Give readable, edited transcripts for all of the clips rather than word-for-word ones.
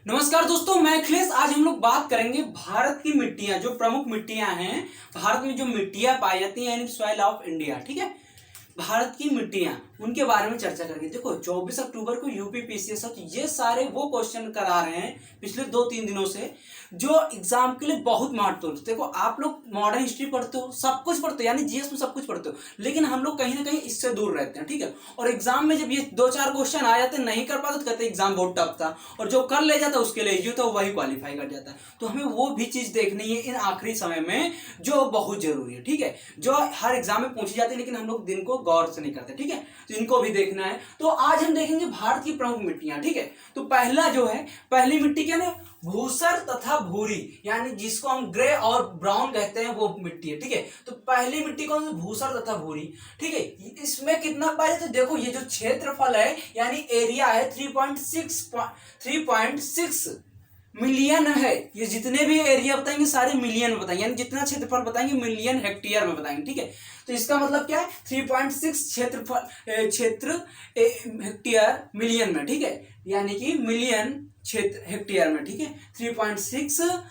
नमस्कार दोस्तों, मैं अखिलेश। आज हम लोग बात करेंगे भारत की मिट्टियां, जो प्रमुख मिट्टियां हैं भारत में, जो मिट्टियां पाई जाती हैं यानी सॉइल ऑफ इंडिया। ठीक है, भारत की मिट्टियां, उनके बारे में चर्चा करेंगे। देखो 24 अक्टूबर को यूपी पीसीएस ये सारे वो क्वेश्चन करा रहे हैं पिछले 2-3 दिनों से, जो एग्जाम के लिए बहुत महत्वपूर्ण। देखो आप लोग मॉडर्न हिस्ट्री पढ़ते हो, सब कुछ पढ़ते हो, यानी जीएस में सब कुछ पढ़ते हो, लेकिन हम लोग कहीं ना कहीं इससे दूर रहते हैं। ठीक है, और एग्जाम में जब ये 2-4 क्वेश्चन आ जाते नहीं कर पाते तो कहते एग्जाम बहुत टफ था, और जो कर ले जाता उसके लिए इजी था, वही क्वालिफाई कर जाता है। तो हमें वो भी चीज देखनी है इन आखिरी समय में, जो बहुत जरूरी है। ठीक है, जो हर एग्जाम में पूछी जाती है, लेकिन हम लोग दिन को गौर से नहीं करते। ठीक है, तो इनको भी देखना है। तो आज हम देखेंगे भारत की प्रमुख मिट्टियां। ठीक है, तो पहला जो है, पहली मिट्टी क्या है, भूसर तथा भूरी, यानी जिसको हम ग्रे और ब्राउन कहते हैं, वो मिट्टी है। ठीक है, तो पहली मिट्टी कौन सी, भूसर तथा भूरी। ठीक है, इसमें कितना पाया जाता है, देखो ये जो क्षेत्रफल है यानी एरिया है 3.6 मिलियन है। ये जितने भी एरिया बताएंगे सारे मिलियन में बताएंगे, यानी जितना क्षेत्रफल बताएंगे मिलियन हेक्टेयर में बताएंगे। ठीक है, तो इसका मतलब क्या है, 3.6 क्षेत्र हेक्टेयर मिलियन में। ठीक है, यानी कि मिलियन क्षेत्र हेक्टेयर में। ठीक है, 3.6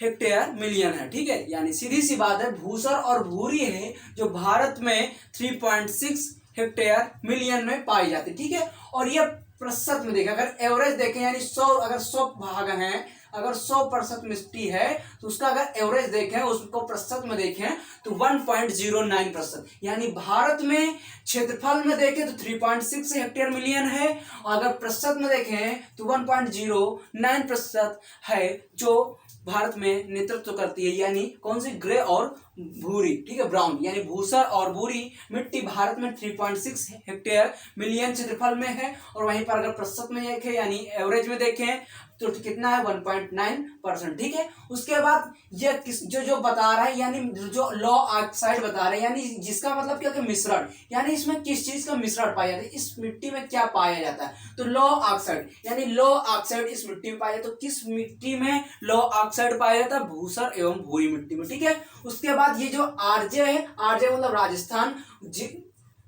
हेक्टेयर मिलियन है। ठीक है, यानी सीधी सी बात है, भूसर और भूरी है जो भारत में 3.6 हेक्टेयर मिलियन में पाई जाती। ठीक है, और ये प्रतिशत में देखें, अगर एवरेज देखें यानी 100, अगर 100 भाग हैं, अगर 100% मिट्टी है तो उसका अगर एवरेज देखें, उसको प्रतिशत में देखें तो 1.09%, यानी भारत में क्षेत्रफल में देखें तो 3.6 हेक्टेयर मिलियन है, और अगर प्रतिशत में देखें तो 1.09% है, जो भारत में नेतृत्व करती है। यानी कौन सी, ग्रे और भूरी। ठीक है, ब्राउन, यानी भूसर और भूरी मिट्टी भारत में 3.6 हेक्टेयर मिलियन क्षेत्रफल में है, और वहीं पर अगर प्रतिशत में देखें यानी एवरेज में देखें तो कितना है, 1.9%। ठीक है, उसके बाद ये किस जो बता रहा है, यानी जो लॉ ऑक्साइड बता रहे हैं, यानी जिसका मतलब क्या, मिश्रण, यानी इसमें किस चीज का मिश्रण पाया जाता है, इस मिट्टी में क्या पाया जाता है, तो लॉ ऑक्साइड, यानी लॉ ऑक्साइड इस मिट्टी में पाया जाता है। तो किस मिट्टी में लॉ ऑक्साइड पाया जाता है, भूसर एवं भूरी मिट्टी में। ठीक है, उसके बाद ये जो आरजे है, आरजे मतलब राजस्थान,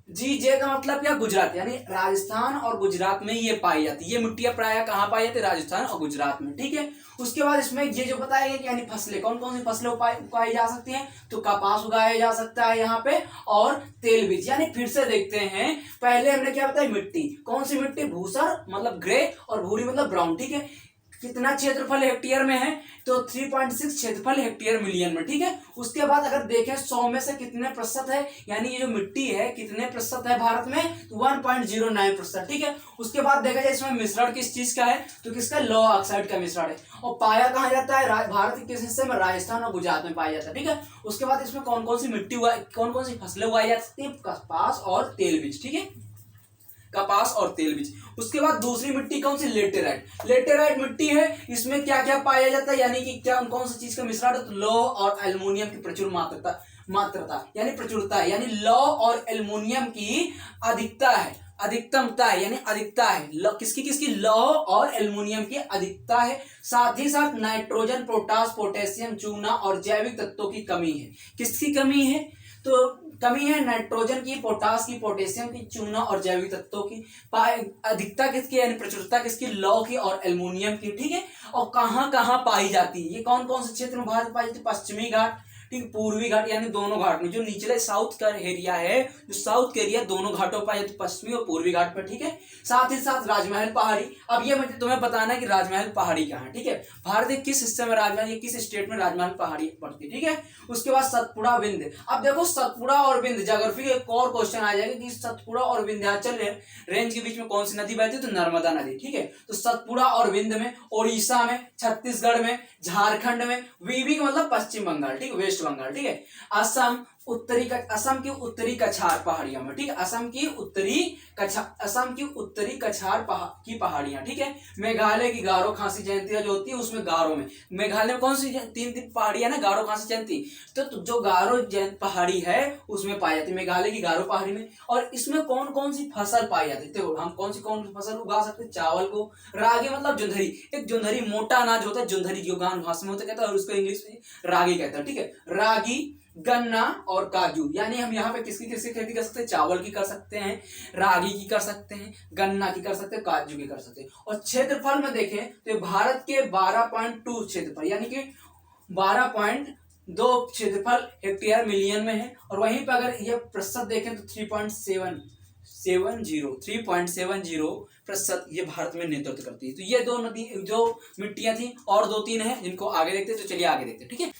जे का मतलब क्या, गुजरात, यानी राजस्थान और गुजरात में ये पाई जाती है। ये मिट्टियां प्राय कहाँ पाई जाती है, राजस्थान और गुजरात में। ठीक है, उसके बाद इसमें ये जो बताया गया कि यानी फसलें, कौन कौन सी फसलें उगाई जा सकती हैं, तो कपास उगाया जा सकता है यहाँ पे, और तेल बीज। यानी फिर से देखते हैं, पहले हमने क्या बताया, मिट्टी, कौन सी मिट्टी, भूसर मतलब ग्रे और भूरी मतलब ब्राउन। ठीक है, कितना क्षेत्रफल हेक्टेयर में है, तो 3.6 क्षेत्रफल हेक्टेयर मिलियन में। ठीक है, उसके बाद अगर देखें 100 में से कितने प्रतिशत है, यानी ये जो मिट्टी है कितने प्रतिशत है भारत में, तो 1.09%। ठीक है, उसके बाद देखा जाए इसमें मिश्रण किस चीज का है, तो किसका, लॉ ऑक्साइड का मिश्रण है, और पाया कहाँ जाता है, भारत के किस हिस्से में, राजस्थान और गुजरात में पाया जाता है। ठीक है, उसके बाद इसमें कौन कौन सी मिट्टी उगाई, कौन कौन सी फसलें उगाई जा सकती है, कपास और तेल बीज। ठीक है, कपास और तेल बीज। उसके बाद दूसरी मिट्टी कौन सी, लेटेराइट। लेटेराइट मिट्टी है, इसमें क्या क्या पाया जाता है, यानी कि क्या कौन सी चीज का मिश्रण है, तो लौह और एल्युमिनियम की प्रचुर मात्रता यानी प्रचुरता है, यानी लौह और एल्युमिनियम की अधिकता है, अधिकतमता है, यानी अधिकता है, किसकी किसकी, लौह और एल्युमिनियम की अधिकता है। साथ ही साथ नाइट्रोजन, पोटास, पोटेशियम, चूना और जैविक तत्वों की कमी है। किसकी कमी है, तो कमी है नाइट्रोजन की, पोटास की, पोटेशियम की, चूना और जैविक तत्वों की। अधिकता किसकी, यानी प्रचुरता किसकी, लौह की और एल्युमिनियम की। ठीक है, और कहाँ कहाँ पाई जाती है, ये कौन कौन से क्षेत्र में भारत पाई जाती है, पश्चिमी घाट, ठीक, पूर्वी घाट, यानी दोनों घाट में, जो निचले साउथ का एरिया है, जो साउथ का एरिया दोनों घाटों पर पाई जाती है, पश्चिमी और पूर्वी घाट पर। ठीक है, साथ ही साथ राजमहल पहाड़ी। अब ये मुझे तुम्हें बताना है कि राजमहल पहाड़ी कहाँ है। ठीक है, भारत के किस हिस्से में राजमहल, ये किस स्टेट में राजमहल पहाड़ी पड़ती है। ठीक है, उसके बाद सतपुड़ा, विंध्य। अब देखो सतपुड़ा और विंध्य, ज्योग्राफी का एक और क्वेश्चन आ जाएगा कि सतपुड़ा और विंध्याचल रेंज के बीच में कौन सी नदी बहती है, तो नर्मदा नदी। ठीक है, तो सतपुड़ा और विंध्य में, उड़ीसा में, छत्तीसगढ़ में, झारखंड में, वीवी का मतलब पश्चिम बंगाल, ठीक है, वेस्ट बंगाल। ठीक है, असम असम की उत्तरी कछार पहाड़ियों में। ठीक है, असम की उत्तरी कछार की पहाड़ियां। ठीक है, मेघालय की गारो खासी जयंती जो होती है, उसमें गारो में, मेघालय में कौन सी तीन पहाड़ियां ना, गारो खासी जयंती, तो जो गारो पहाड़ी है उसमें पाई जाती है, मेघालय की गारो पहाड़ी में। और इसमें कौन कौन सी फसल पाई जाती है, देखो हम कौन सी फसल उगा सकते हैं, चावल को, रागी मतलब जुंधरी, एक जुंधरी मोटा अनाज होता है, जुंधरी जो गान भाषा में होता कहता है, और उसको इंग्लिश में रागी कहता है। ठीक है, रागी गन्ना और काजू, यानी हम यहाँ पे किसकी किसकी खेती कर सकते हैं, चावल की कर सकते हैं, रागी की कर सकते हैं, गन्ना की कर सकते हैं, काजू की कर सकते हैं। और क्षेत्रफल में देखें तो भारत के 12.2 क्षेत्रफल यानी कि 12.2 क्षेत्रफल हेक्टेयर मिलियन में है। और वहीं पर अगर ये प्रतिशत देखें तो 3.70% ये भारत में नेतृत्व करती है। तो ये दो नदी जो मिट्टियां थी, और दो तीन हैं जिनको आगे देखते हैं। तो चलिए आगे देखते हैं, ठीक है।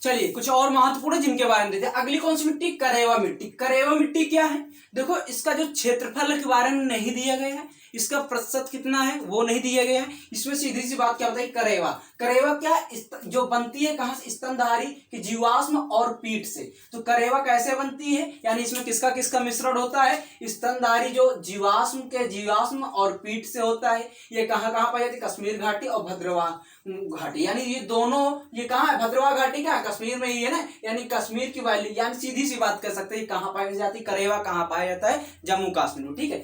चलिए कुछ और महत्वपूर्ण है जिनके बारे में देखते हैं। अगली कौन सी मिट्टी, करेवा मिट्टी। करेवा मिट्टी क्या है, देखो इसका जो क्षेत्रफल के बारे में नहीं दिया गया है, इसका प्रतिशत कितना है वो नहीं दिया गया है। इसमें सीधी सी बात क्या बताइए, करेवा। करेवा क्या जो बनती है कहां से, स्तनधारी की जीवाश्म और पीठ से। तो करेवा कैसे बनती है, यानी इसमें किसका किसका मिश्रण होता है, स्तनधारी जो जीवाश्म और पीठ से होता है। ये कहाँ कहाँ पाई जाती है, कश्मीर घाटी और भद्रवाह घाटी, यानी ये दोनों, ये कहाँ है, भद्रवाह घाटी का कश्मीर में ही है ना, यानी कश्मीर की वैली, यानी सीधी सी बात कर सकते हैं कहाँ पाई जाती है, करेवा कहाँ पाया जाता है, जम्मू कश्मीर में, ठीक है।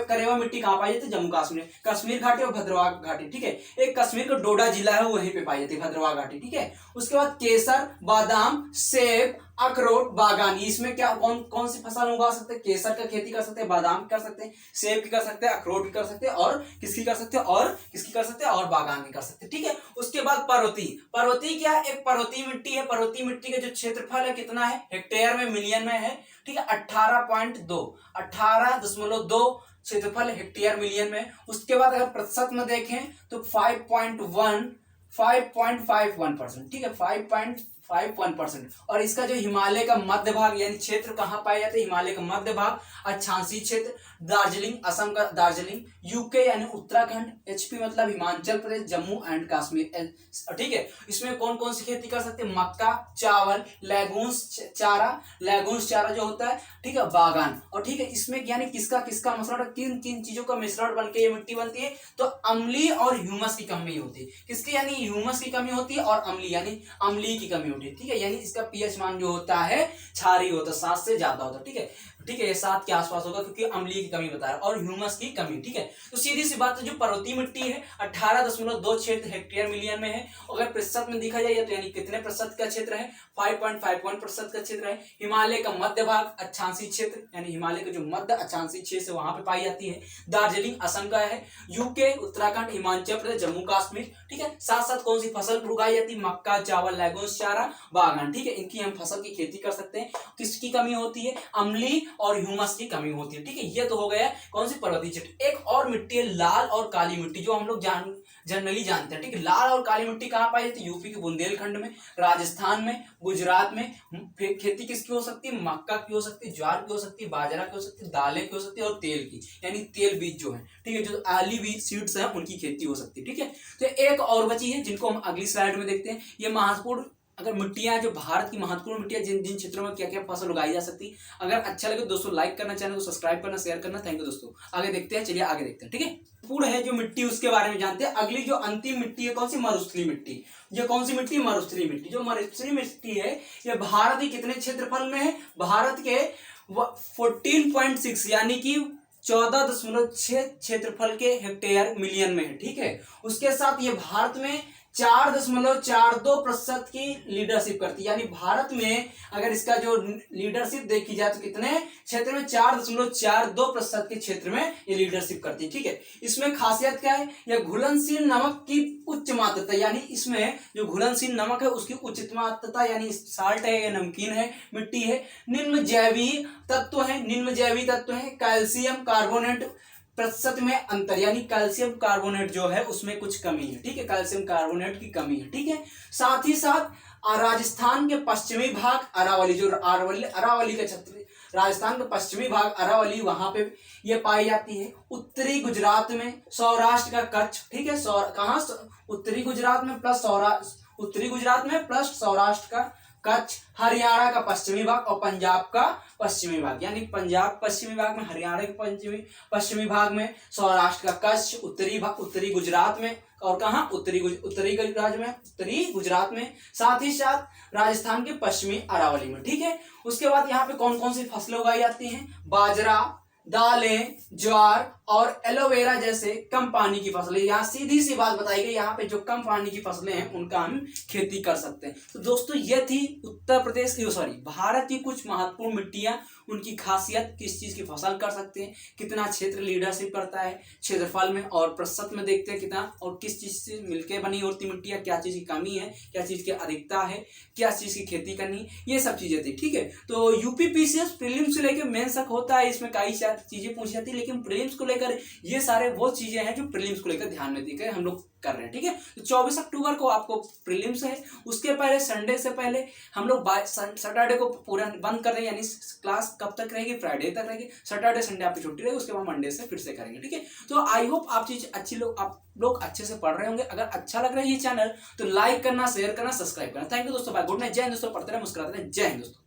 करेवा मिट्टी कहाँ पाई जाती है, जम्मू कश्मीर, कश्मीर घाटी और भद्रवाह घाटी, ठीक है। एक कश्मीर का डोडा जिला है वहीं पे पाई जाती है भद्रवाह घाटी, ठीक है। उसके बाद केसर, बादाम, सेब, अखरोट, बागानी, इसमें क्या कौन कौन सी फसल उगा सकते हैं, केसर का खेती कर सकते हैं, बादाम की कर सकते हैं, सेब की कर सकते हैं, अखरोट की कर सकते हैं, और किसकी कर सकते हैं, और बागान की कर सकते हैं, ठीक है। उसके बाद पर्वती। पर्वती क्या, एक पर्वतीय मिट्टी है। पर्वतीय मिट्टी का जो क्षेत्रफल है कितना है, हेक्टेयर में मिलियन में है, ठीक है। 18.2 क्षेत्रफल हेक्टेयर मिलियन में। उसके बाद अगर प्रतिशत में देखें तो 5.51%, ठीक है, 5.51%। और इसका जो हिमालय का मध्य भाग यानी क्षेत्र कहाँ पाए जाते हैं, हिमालय का मध्य भाग, अक्षांशीय क्षेत्र, दार्जिलिंग, असम का दार्जिलिंग, यूके यानी उत्तराखंड, एचपी मतलब हिमाचल प्रदेश, जम्मू एंड कश्मीर, ठीक है। इसमें कौन कौन सी खेती कर सकते हैं, मक्का, चावल, लेगून्स चारा जो होता है, ठीक है, बागान, और ठीक है। इसमें यानी किसका किसका मिश्रण, किन किन चीजों का मिश्रण बनके ये मिट्टी बनती है, तो अम्लीय और ह्यूमस की कमी होती है। किसकी, यानी ह्यूमस की कमी होती है, और अम्लीय यानी अम्लीय की कमी होती है, ठीक है। यानी इसका पीएच मान जो होता है क्षारीय होता है, 7 से ज्यादा होता है, ठीक है, ये 7 के आसपास होगा, क्योंकि अम्लीय की कमी बता रहा है, और ह्यूमस की कमी, ठीक है। तो सीधी सी बात है, जो पर्वतीय मिट्टी है 18.2 क्षेत्र हेक्टेयर मिलियन में है। अगर प्रतिशत में देखा जाए तो यानी कितने प्रतिशत का क्षेत्र है, 5.51% का क्षेत्र है। हिमालय का मध्य भाग, अक्षांशीय क्षेत्र, यानी हिमालय का जो मध्य अक्षांशीय क्षेत्र वहां पे पाई जाती है। दार्जिलिंग असम का है, यूके, उत्तराखंड, हिमाचल प्रदेश, जम्मू कश्मीर, ठीक है। साथ साथ कौन सी फसल उगाई जाती है, मक्का, चावल, लेगून्स चारा, बागान, ठीक है। इनकी हम फसल की खेती कर सकते हैं। किसकी कमी होती है, अम्लीय और ह्यूमस की कमी होती है, ठीक है। ये तो हो गया कौन सी, पर्वतीय क्षेत्र। एक और मिट्टी है लाल और काली मिट्टी, जो हम लोग जनरली जानते हैं, ठीक है। लाल और काली मिट्टी कहाँ पाई जाती है, यूपी के बुंदेलखंड में, राजस्थान में, गुजरात में। खेती किसकी हो सकती है, मक्का की हो सकती है, ज्वार की हो सकती है, बाजरा की हो सकती है, दालें की हो सकती है, और तेल की, यानी तेल बीज जो है, ठीक है, जो आली बीज सीड्स है उनकी खेती हो सकती है, ठीक है। तो एक और बची है जिनको हम अगली स्लाइड में देखते हैं। ये महत्वपूर्ण अगर मिट्टियां, जो भारत की महत्वपूर्ण मिट्टियां, जिन जिन क्षेत्रों में क्या क्या फसल उगाई जा सकती है। अगर अच्छा लगे दोस्तों लाइक करना, चैनल को सब्सक्राइब करना, शेयर करना। थैंक यू दोस्तों। आगे देखते हैं, चलिए आगे देखते हैं, ठीक है। पूर्ण है जो मिट्टी उसके बारे में जानते हैं। अगली जो अंतिम मिट्टी है कौन सी, मरुस्थलीय मिट्टी। ये कौन सी मिट्टी, मरुस्थलीय मिट्टी। जो मरुस्थलीय मिट्टी है ये भारत के कितने क्षेत्रफल में है, भारत के 14.6 यानी कि 14.6 क्षेत्रफल के हेक्टेयर मिलियन में है, ठीक है। उसके साथ ये भारत में 4.42% की लीडरशिप करती है, यानी भारत में अगर इसका जो लीडरशिप देखी जाए तो कितने क्षेत्र में, 4.42% के क्षेत्र में ये लीडरशिप करती है, ठीक है। इसमें खासियत क्या है, यह घुलनशील नमक की उच्च मात्रता, यानी इसमें जो घुलनशील नमक है उसकी उच्च मात्रता, यानी साल्ट है या नमकीन है मिट्टी है। निम्न जैवीय तत्व है, कैल्शियम कार्बोनेट प्रतिशत में अंतर, यानी कैल्शियम कार्बोनेट जो है उसमें कुछ कमी है, ठीक है, कैल्शियम कार्बोनेट की कमी है, ठीक है। साथ ही साथ राजस्थान के पश्चिमी भाग अरावली, जो अरावली का क्षेत्र, राजस्थान का पश्चिमी भाग अरावली, वहां पे ये पाई जाती है। उत्तरी गुजरात में, सौराष्ट्र का कच्छ, ठीक है, कहाँ, उत्तरी गुजरात में प्लस सौराष्ट्र का कच्छ, हरियाणा का पश्चिमी भाग और पंजाब का पश्चिमी भाग, यानी पंजाब पश्चिमी भाग में, हरियाणा के पश्चिमी भाग में, सौराष्ट्र का कच्छ, उत्तरी गुजरात में, और कहाँ, उत्तरी गुजरात में, साथ ही साथ राजस्थान के पश्चिमी अरावली में, ठीक है। उसके बाद यहाँ पे कौन कौन सी फसलें उगाई जाती हैं, बाजरा, दालें, ज्वार, और एलोवेरा जैसे कम पानी की फसलें। यहाँ सीधी सी बात बताई गई, यहाँ पे जो कम पानी की फसलें हैं उनका हम खेती कर सकते हैं। तो दोस्तों ये थी उत्तर प्रदेश भारत की कुछ महत्वपूर्ण मिट्टियां, उनकी खासियत, किस चीज की फसल कर सकते हैं, कितना क्षेत्र लीडरशिप करता है क्षेत्रफल में और प्रतिशत में देखते हैं कितना, और किस चीज से मिलकर बनी होती मिट्टियां, क्या चीज की कमी है, क्या चीज की अधिकता है, क्या चीज की खेती करनी, ये सब चीजें थी। ठीक है, तो यूपीपीसीएस प्रीलिम्स से लेकर मेंस तक होता है, इसमें कई सारी चीजें पूछी जाती है, लेकिन प्रीलिम्स को लेकर ये सारे वो चीजें हैं जो प्रीलिम्स को लेकर ध्यान में देकर हम लोग कर रहे हैं। ठीक है, तो 24 अक्टूबर को आपको प्रीलिम्स है, उसके पहले संडे से पहले हम लोग सैटरडे को पूरा बंद कर रहे हैं, यानी क्लास कब तक रहेगी, फ्राइडे तक रहेगी, सैटरडे संडे आपकी छुट्टी रहेगी, उसके बाद मंडे से फिर से करेंगे। ठीक है, तो आई होप आप चीज आप लोग अच्छे से पढ़ रहे होंगे। अगर अच्छा लग रहा है ये चैनल तो लाइक करना, शेयर करना, सब्सक्राइब करना। थैंक यू दोस्तों, बाय, गुड नाइट, जय हिंद दोस्तों, पढ़ते रहे, मुस्कुराते रहे, जय हिंद दोस्तों।